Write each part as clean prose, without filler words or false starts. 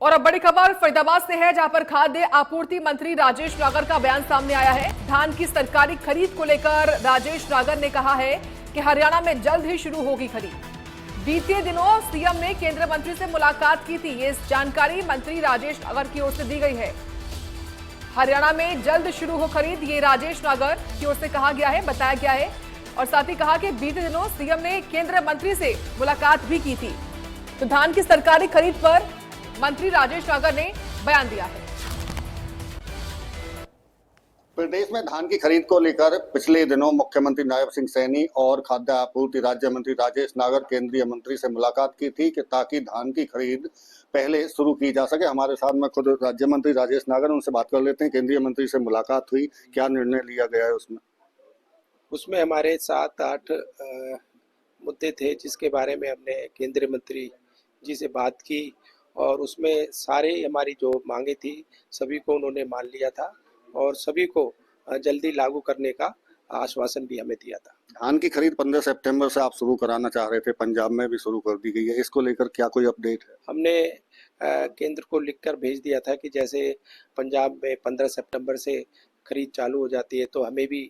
और अब बड़ी खबर फरीदाबाद से है, जहां पर खाद्य आपूर्ति मंत्री राजेश नागर का बयान सामने आया है। धान की सरकारी खरीद को लेकर राजेश नागर ने कहा है कि हरियाणा में जल्द ही शुरू होगी खरीद। बीते दिनों सीएम ने केंद्रीय मंत्री से मुलाकात की थी। ये जानकारी मंत्री राजेश नागर की ओर से दी गई है। हरियाणा में जल्द शुरू हो खरीद, ये राजेश नागर की ओर से कहा गया है, बताया गया है। और साथ ही कहा कि बीते दिनों सीएम ने केंद्रीय मंत्री से मुलाकात भी की थी। तो धान की सरकारी खरीद पर मंत्री राजेश नागर ने बयान दिया है। प्रदेश में धान की खरीद को लेकर पिछले दिनों मुख्यमंत्री नायब सिंह सैनी और खाद्य आपूर्ति राज्य मंत्री राजेश नागर केंद्रीय मंत्री से मुलाकात की थी कि ताकि धान की खरीद पहले शुरू की जा सके। हमारे साथ में खुद राज्य मंत्री राजेश नागर, उनसे बात कर लेते हैं। केंद्रीय मंत्री से मुलाकात हुई, क्या निर्णय लिया गया है उसमें हमारे 7-8 मुद्दे थे जिसके बारे में हमने केंद्रीय मंत्री जी से बात की और उसमें सारे हमारी जो मांगे थी सभी को उन्होंने मान लिया था और सभी को जल्दी लागू करने का आश्वासन भी हमें दिया था। धान की खरीद 15 सितंबर से आप शुरू कराना चाह रहे थे, पंजाब में भी शुरू कर दी गई है, इसको लेकर क्या कोई अपडेट है? हमने केंद्र को लिखकर भेज दिया था कि जैसे पंजाब में 15 सितंबर से खरीद चालू हो जाती है तो हमें भी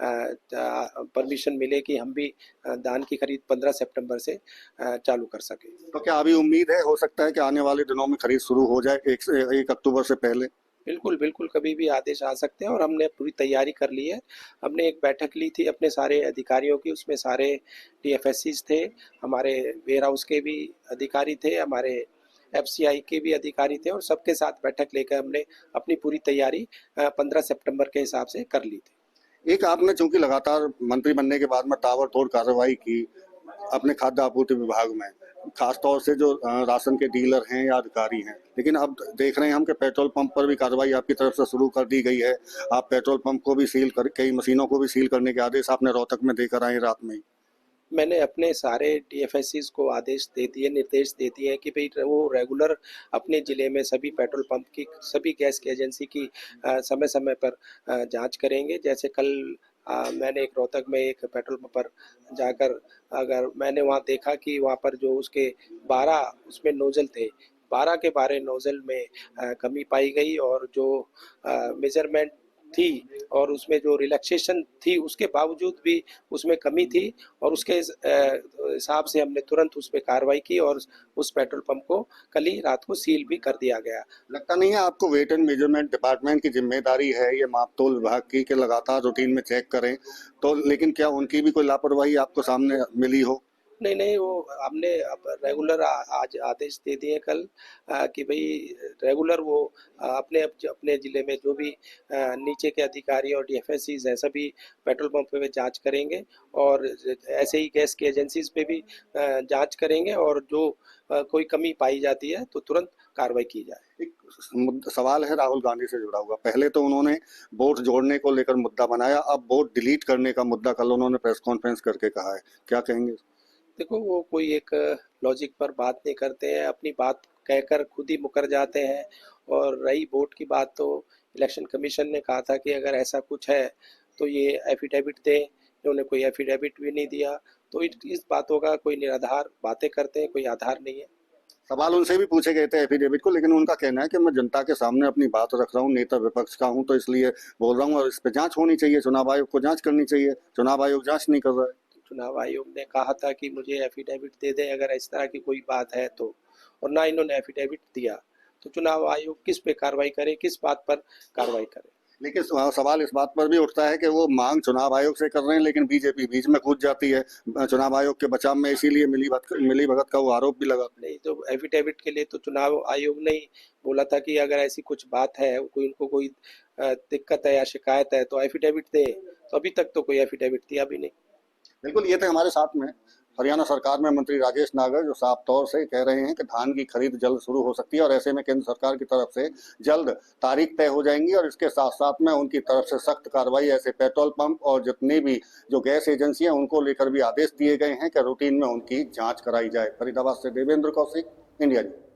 परमिशन मिले कि हम भी धान की खरीद 15 सितंबर से चालू कर सके। तो क्या अभी उम्मीद है, हो सकता है कि आने वाले दिनों में खरीद शुरू हो जाए 1 अक्टूबर से पहले? बिल्कुल बिल्कुल, कभी भी आदेश आ सकते हैं और हमने पूरी तैयारी कर ली है। हमने एक बैठक ली थी अपने सारे अधिकारियों की, उसमें सारे डीएफएससीज थे, हमारे वेयर हाउस के भी अधिकारी थे, हमारे एफसीआई के भी अधिकारी थे और सबके साथ बैठक लेकर हमने अपनी पूरी तैयारी 15 सितंबर के हिसाब से कर ली थी। एक आपने चूंकि लगातार मंत्री बनने के बाद में ताबड़तोड़ कार्रवाई की अपने खाद्य आपूर्ति विभाग में, खासतौर से जो राशन के डीलर हैं या अधिकारी हैं, लेकिन अब देख रहे हैं हम कि पेट्रोल पंप पर भी कार्रवाई आपकी तरफ से शुरू कर दी गई है। आप पेट्रोल पंप को भी सील कर, कई मशीनों को भी सील करने के आदेश आपने रोहतक में देकर आए रात में ही। मैंने अपने सारे डीएफएससीज को आदेश दे दिए, निर्देश दे दिए कि भाई वो रेगुलर अपने ज़िले में सभी पेट्रोल पंप की, सभी गैस की एजेंसी की समय समय पर जांच करेंगे। जैसे कल मैंने एक रोहतक में एक पेट्रोल पंप पर जाकर अगर मैंने वहाँ देखा कि वहाँ पर जो उसके 12 उसमें नोजल थे, 12 के 12 नोजल में कमी पाई गई और जो मेजरमेंट थी और उसमें जो रिलैक्सेशन थी उसके बावजूद भी उसमें कमी थी और उसके हिसाब से हमने तुरंत उस पर कार्रवाई की और उस पेट्रोल पंप को कल ही रात को सील भी कर दिया गया। लगता नहीं है आपको वेट एंड मेजरमेंट डिपार्टमेंट की जिम्मेदारी है ये मापतोल विभाग की कि लगातार रूटीन में चेक करें, तो लेकिन क्या उनकी भी कोई लापरवाही आपको सामने मिली हो? नहीं, वो हमने अब रेगुलर आज आदेश दे दिए कल कि भाई रेगुलर वो अपने ज़िले में जो भी नीचे के अधिकारी और डीएफएससीज हैं सभी पेट्रोल पंप पे जांच करेंगे और ऐसे ही गैस की एजेंसीज पे भी जांच करेंगे और जो कोई कमी पाई जाती है तो तुरंत कार्रवाई की जाए। एक सवाल है राहुल गांधी से जुड़ा हुआ। पहले तो उन्होंने वोट जोड़ने को लेकर मुद्दा बनाया, अब वोट डिलीट करने का मुद्दा कल उन्होंने प्रेस कॉन्फ्रेंस करके कहा है, क्या कहेंगे? देखो वो कोई एक लॉजिक पर बात नहीं करते हैं, अपनी बात कहकर खुद ही मुकर जाते हैं। और रही वोट की बात, तो इलेक्शन कमीशन ने कहा था कि अगर ऐसा कुछ है तो ये एफिडेविट दें, इन्होंने कोई एफिडेविट भी नहीं दिया। तो इस बातों का कोई निराधार बातें करते हैं, कोई आधार नहीं है। सवाल उनसे भी पूछे गए थे एफिडेविट को, लेकिन उनका कहना है कि मैं जनता के सामने अपनी बात रख रहा हूँ, नेता विपक्ष का हूँ, तो इसलिए बोल रहा हूँ और इस पर जांच होनी चाहिए, चुनाव आयोग को जांच करनी चाहिए। चुनाव आयोग जांच नहीं कर रहा है। चुनाव आयोग ने कहा था कि मुझे एफिडेविट दे दें अगर इस तरह की कोई बात है तो, और ना इन्होंने एफिडेविट दिया, तो चुनाव आयोग किस पे कार्रवाई करे, किस बात पर कार्रवाई करे। लेकिन सवाल इस बात पर भी उठता है कि वो मांग चुनाव आयोग से कर रहे हैं, लेकिन बीजेपी बीच में कूद जाती है चुनाव आयोग के बचाव में, इसीलिए मिली भगत का वो आरोप भी लगा। नहीं, तो एफिडेविट के लिए तो चुनाव आयोग ने बोला था कि अगर ऐसी कुछ बात है, उनको कोई दिक्कत है या शिकायत है तो एफिडेविट दे, तो अभी तक तो कोई एफिडेविट दिया भी नहीं। बिल्कुल, ये थे हमारे साथ में हरियाणा सरकार में मंत्री राजेश नागर, जो साफ तौर से कह रहे हैं कि धान की खरीद जल्द शुरू हो सकती है और ऐसे में केंद्र सरकार की तरफ से जल्द तारीख तय हो जाएंगी और इसके साथ साथ में उनकी तरफ से सख्त कार्रवाई ऐसे पेट्रोल पंप और जितनी भी जो गैस एजेंसियां उनको लेकर भी आदेश दिए गए हैं कि रूटीन में उनकी जांच कराई जाए। फरीदाबाद से देवेंद्र कौशिक, इंडिया न्यूज।